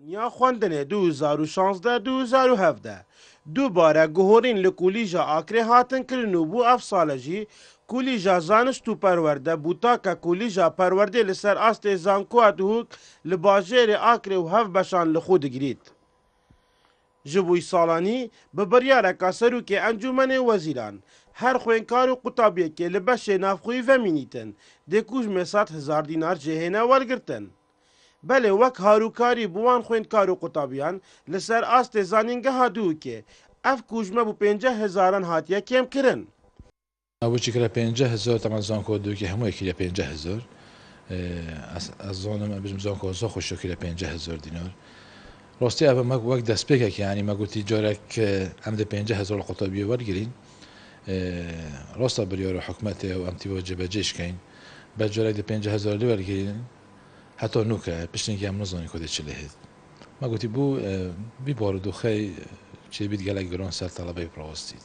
یا خواندنê 2016-2017 dubare guhorên li Kulîja Akrê hatin kirin û bû ev sale jî Kulîja Zanist û Perwerde bûtaka Kulîja Perwerdê li ser astê Zankoya Duhok li bajêrê Akrê û hev beşan li xwe digirît. Ji bo salanî bi biryareka serokê Encûmenê Wezîran her xwênkar û qutabiyekê li beşê navxwî vemînîtin dê ku ji me 100,000 dînar cihêne wergirtin. Belê wek harûkarî bi wan xwênkar û qutabiyan li ser astê zanîngeha Duhokê ev kujme bû 50,000 hatiye kêmkirin. Ew çîkira 50,000 teman zankoya Duhokê hemû yekî 50,000 ez zanim em bijim zankoya zû xweşa kiriye 50,000 dînar. Rastî ev me wek destpêkek yanî me gotî carek em de 50,000 qutabiyê wergirîn. Rasta biryara hikûmetê ew em tîva cebecêşkeyn. Bel carek de 50,000 wergirîn. Heta nûke piştînkî em nizanî ku dê çi lê hêt. Me gotî bû vî barodûxey çêbît gelek giran ser telebeyê pirawastî.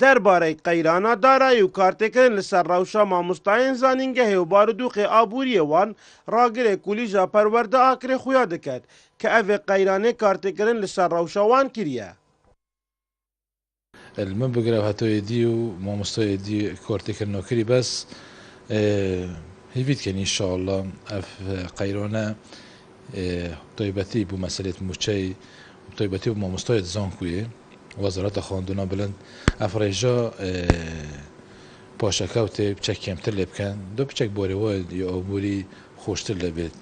Derbarê qeyrana darayî û kartêkirin li ser rewşa mamostayên zanîngehê û barodûxê aboriyê wan ragirê Kulîja Perwerde Akrê xuya diket ke ev ê qeyranê kartêkirin li ser rewşa wan kiriye. Min bigire hetoyê dî û mamostayê dî kartêkirina kirî bes hêvî dikin înşallah ev qeyrane taybetî bû meselê mûçeyê û taybetî bû mamostayê Zankoyê Wezareta Xandina bilind ev rêja paşekewtê biçek kêmtir lê bikin du biçek borê we ya aborî xweştir lê bêt.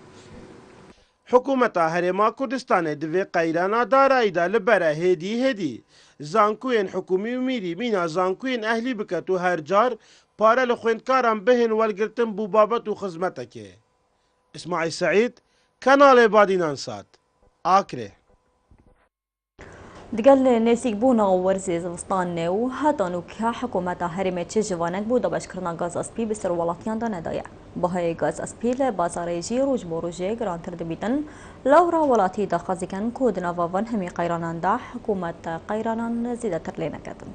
Hikûmeta Herêma Kurdistanê di vê qeyrana darayî de li bere hêdî zankoyên hikûmî û mîrî mîna zankoyên ehlî biket û her car pare li xwendkaran bihên wergirtin bû babet û xizmetekê. İsmaîl Seîd, Kanalê Badînan Sat, Akrê. دقل نسيك بونا ورزي زوستان نو هاتا نوكا حكومة هرمي تشجوانك بودا باشكرنا غاز اسبي بسر ولاتيان دا ندايا بهاي غاز اسبي لبازاريجي روج بوروجي غران تردبيتن لورا ولاتي دا خازيكن كودنا فافن همي قيرانان دا حكومة قيرانان زيادة ترلينا كاتن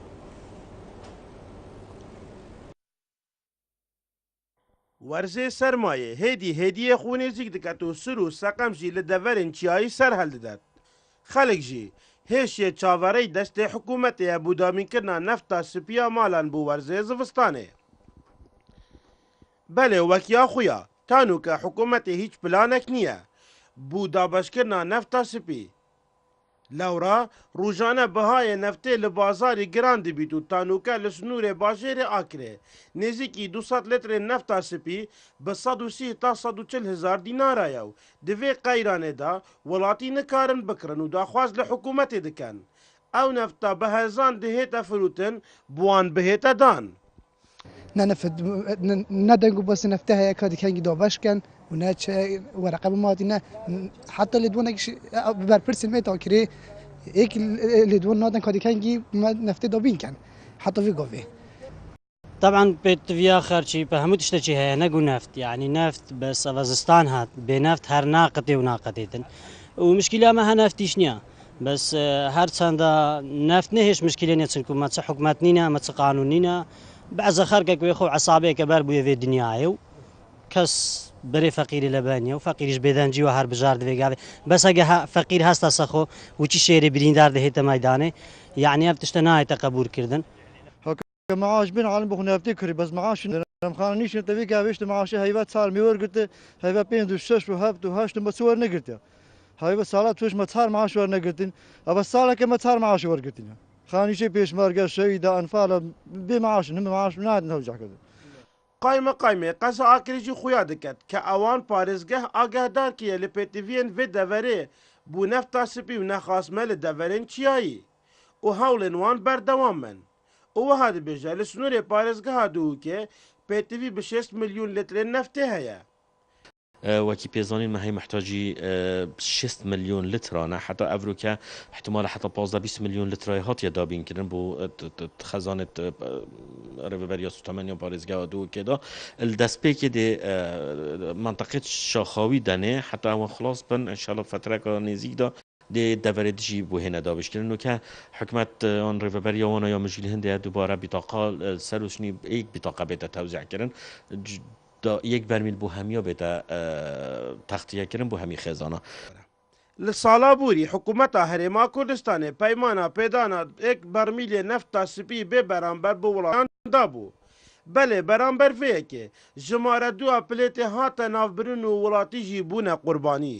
ورزê sermayê hêdî hêdiyê xwênêzik diket û sir û seqem jî li deverên çiyayî ser heldidet. Xelek jî hêşiyê çavereyî destê hikûmetê ye bû damînkirina nefta spiya malan bû werzê zivistanê. Belê wekiya xuya tanûke hikûmetê hîç planek niye bû dabeşkirina nefta spî. Lewra rûjane bihayê neftê li bazarî giran dibît û tanûke li snûrê bajêrê Akrê nêzîkî 200 litrên nefta spî bi 130 ta 140,000 dînara ye û di vê qeyranê da welatî nikarin bikirin û daxwaz li hikûmetê dikin. Ew nefta bi hezan dihête firûtin bi wan bihête dan. ندنقوا بس نفتها يا كادي كان جدوا باشكن وناتش ورقة بماضينا حتى اللي دونا بربرس الميت أكري إيك اللي دون نادن كادي كان جي نفتة دوبين كان حتى في قوي طبعا بيت في آخر شيء فهمت اشتكي هي نقول نفط يعني نفط بس وزستان هات بنفط هر ناقتي وناقتيتن ومشكلة ما هنفتيش نيا بس هر سندا نفط نهش مشكلة نتسنكم ما حكومات نينا ما قانون نينا بعض خرقك ويخو عصابي كبار بويا في الدنيا كس بري فقير لبانيا وفقيرش بيدانجي وهر بجار دي قاعد بس اگه فقير هستا سخو وچی شهر بریندار ده هیت ميدانه يعني ابتشتناي تقبول كردن معاش بين عالم بخنا افتكري بس معاش خانيش انت في قاويش معاش هيبات صار ميور قلت هيبات بين دو شش وهبت وهاشت مسور نقلت هيبات صالات وش متهار معاش ور نقلتين ابى صالك متهار معاش ور قلتين خانيشي بيش مارقا شهيدا انفال بمعاش نم معاش ناد نوجع كذا قایمه قصا آکریجی خویا دکت که اوان پارێزگeh ئاگادار کیە li pêtiviyên vê deverê bû nefta spî û nexwasme li deverên çiyayî û hewlên wan berdewam min. û wiha dibêje li snûrê parêzgeha Duhokê pêtivî bi 6 milyon litrên neftê heye. وكي بيزانين ما هي محتاجي 6 مليون لتر حتى افروكا احتمال حتى 15 مليون لتر هات يا دابين كدن بو خزانه ريفريا 8 باريزغا دو كده الدسبيك دي منطقه شاخاوي دنه حتى هو خلاص بن ان شاء الله فتره نزيك دا دي دفردجي بو هنا دابش كدن که حکومت اون ريفريا وانا یا مشكله هند دوباره بطاقه سروشني یک بطاقه بده توزيع کردن یک برمیل بو همیا بده تختیه کردن بو همی خزانه. li Salabûrî hikûmeta Herêma Kurdistanê peymana pêdana ek bermîlê nefta spî bê beramber bi welatan dabû. Belê beramber vê yekê jimare duya pilêtê hate navbirin û welatî jî bûne qurbanî.